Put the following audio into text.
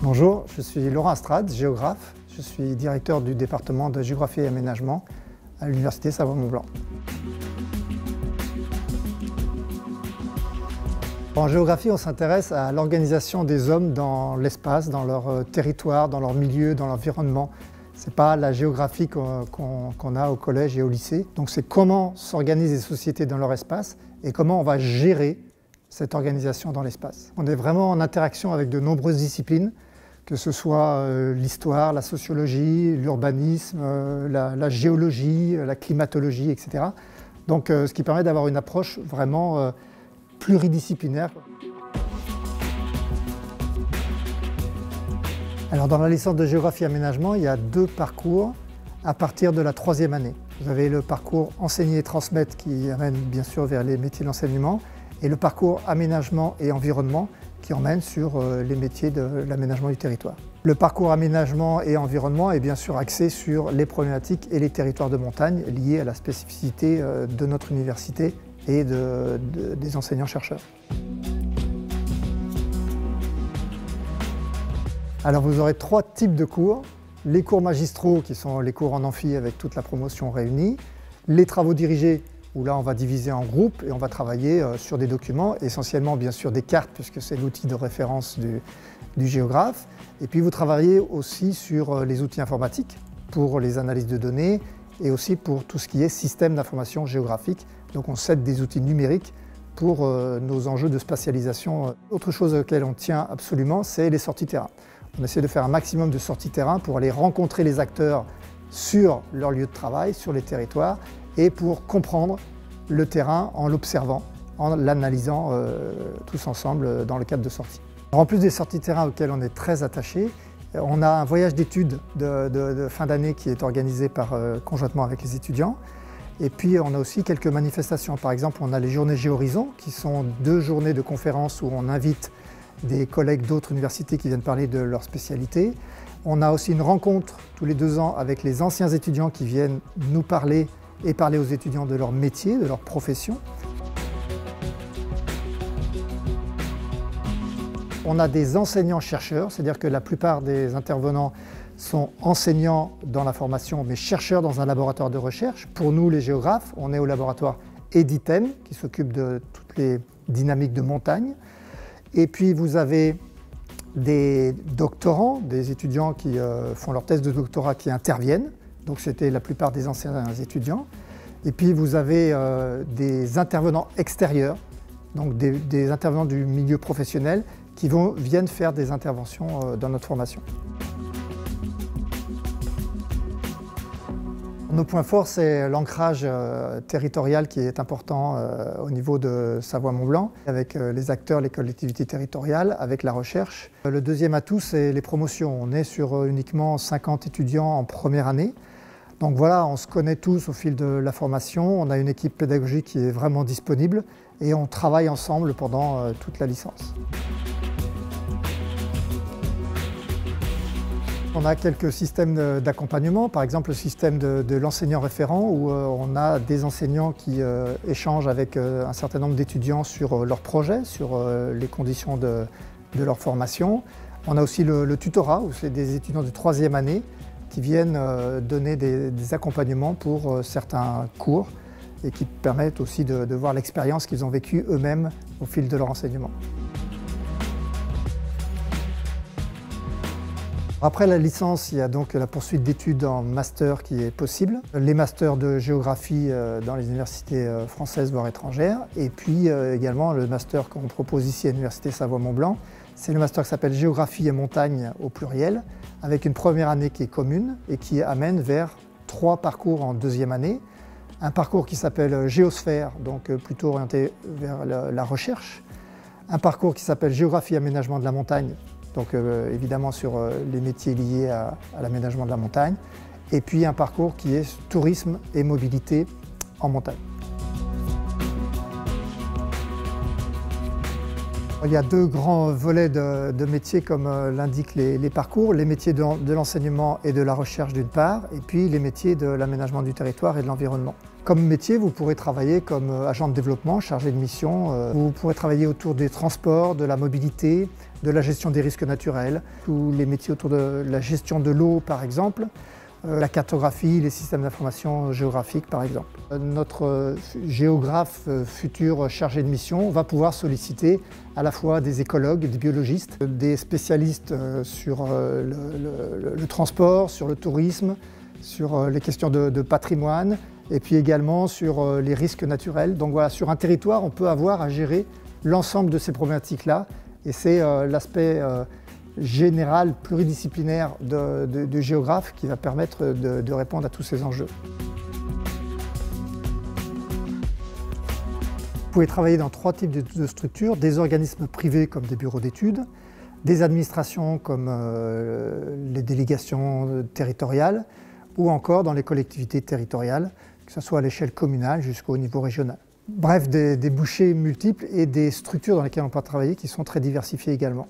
Bonjour, je suis Laurent Astrade, géographe. Je suis directeur du département de géographie et aménagement à l'Université Savoie-Mont-Blanc. En géographie, on s'intéresse à l'organisation des hommes dans l'espace, dans leur territoire, dans leur milieu, dans l'environnement. Ce n'est pas la géographie qu'on a au collège et au lycée. Donc c'est comment s'organisent les sociétés dans leur espace et comment on va gérer cette organisation dans l'espace. On est vraiment en interaction avec de nombreuses disciplines, que ce soit l'histoire, la sociologie, l'urbanisme, la géologie, la climatologie, etc. Donc ce qui permet d'avoir une approche vraiment pluridisciplinaire. Alors dans la licence de géographie et aménagement, il y a 2 parcours à partir de la 3e année. Vous avez le parcours enseigner et transmettre qui amène bien sûr vers les métiers de l'enseignement et le parcours aménagement et environnement qui emmène sur les métiers de l'aménagement du territoire. Le parcours aménagement et environnement est bien sûr axé sur les problématiques et les territoires de montagne liés à la spécificité de notre université et des enseignants-chercheurs. Alors vous aurez 3 types de cours. Les cours magistraux qui sont les cours en amphi avec toute la promotion réunie, les travaux dirigés où là on va diviser en groupes et on va travailler sur des documents, essentiellement bien sûr des cartes puisque c'est l'outil de référence du géographe. Et puis vous travaillez aussi sur les outils informatiques pour les analyses de données et aussi pour tout ce qui est système d'information géographique. Donc on cède des outils numériques pour nos enjeux de spatialisation. Autre chose auquel on tient absolument, c'est les sorties terrain. On essaie de faire un maximum de sorties terrain pour aller rencontrer les acteurs sur leur lieu de travail, sur les territoires, et pour comprendre le terrain en l'observant, en l'analysant tous ensemble dans le cadre de sorties. En plus des sorties terrain auxquelles on est très attaché, on a un voyage d'études de fin d'année qui est organisé conjointement avec les étudiants. Et puis on a aussi quelques manifestations. Par exemple, on a les journées Géhorizon, qui sont 2 journées de conférences où on invite des collègues d'autres universités qui viennent parler de leur spécialité. On a aussi une rencontre tous les 2 ans avec les anciens étudiants qui viennent nous parler et parler aux étudiants de leur métier, de leur profession. On a des enseignants-chercheurs, c'est-à-dire que la plupart des intervenants sont enseignants dans la formation, mais chercheurs dans un laboratoire de recherche. Pour nous, les géographes, on est au laboratoire EDITEM, qui s'occupe de toutes les dynamiques de montagne. Et puis vous avez des doctorants, des étudiants qui font leur thèse de doctorat qui interviennent. Donc c'était la plupart des anciens étudiants. Et puis vous avez des intervenants extérieurs, donc des intervenants du milieu professionnel qui viennent faire des interventions dans notre formation. Nos points forts, c'est l'ancrage territorial qui est important au niveau de Savoie-Mont-Blanc, avec les acteurs, les collectivités territoriales, avec la recherche. Le deuxième atout, c'est les promotions. On est sur uniquement 50 étudiants en première année. Donc voilà, on se connaît tous au fil de la formation, on a une équipe pédagogique qui est vraiment disponible et on travaille ensemble pendant toute la licence. On a quelques systèmes d'accompagnement, par exemple le système de l'enseignant référent où on a des enseignants qui échangent avec un certain nombre d'étudiants sur leurs projets, sur les conditions de leur formation. On a aussi le tutorat où c'est des étudiants de 3e année qui viennent donner des accompagnements pour certains cours et qui permettent aussi de voir l'expérience qu'ils ont vécue eux-mêmes au fil de leur enseignement. Après la licence, il y a donc la poursuite d'études en master qui est possible. Les masters de géographie dans les universités françaises voire étrangères et puis également le master qu'on propose ici à l'Université Savoie-Mont-Blanc. C'est le master qui s'appelle Géographie et montagne au pluriel, avec une première année qui est commune et qui amène vers 3 parcours en 2e année. Un parcours qui s'appelle Géosphère, donc plutôt orienté vers la recherche. Un parcours qui s'appelle Géographie et aménagement de la montagne, donc évidemment sur les métiers liés à l'aménagement de la montagne. Et puis un parcours qui est tourisme et mobilité en montagne. Il y a 2 grands volets de métiers comme l'indiquent les parcours, les métiers de l'enseignement et de la recherche d'une part, et puis les métiers de l'aménagement du territoire et de l'environnement. Comme métier, vous pourrez travailler comme agent de développement, chargé de mission, vous pourrez travailler autour des transports, de la mobilité, de la gestion des risques naturels, tous les métiers autour de la gestion de l'eau par exemple, la cartographie, les systèmes d'information géographiques par exemple. Notre géographe futur chargé de mission va pouvoir solliciter à la fois des écologues, des biologistes, des spécialistes sur le transport, sur le tourisme, sur les questions de patrimoine et puis également sur les risques naturels. Donc voilà, sur un territoire, on peut avoir à gérer l'ensemble de ces problématiques-là et c'est l'aspect général, pluridisciplinaire du géographe qui va permettre de répondre à tous ces enjeux. Vous pouvez travailler dans 3 types de structures, des organismes privés comme des bureaux d'études, des administrations comme les délégations territoriales ou encore dans les collectivités territoriales, que ce soit à l'échelle communale jusqu'au niveau régional. Bref, des débouchés multiples et des structures dans lesquelles on peut travailler qui sont très diversifiées également.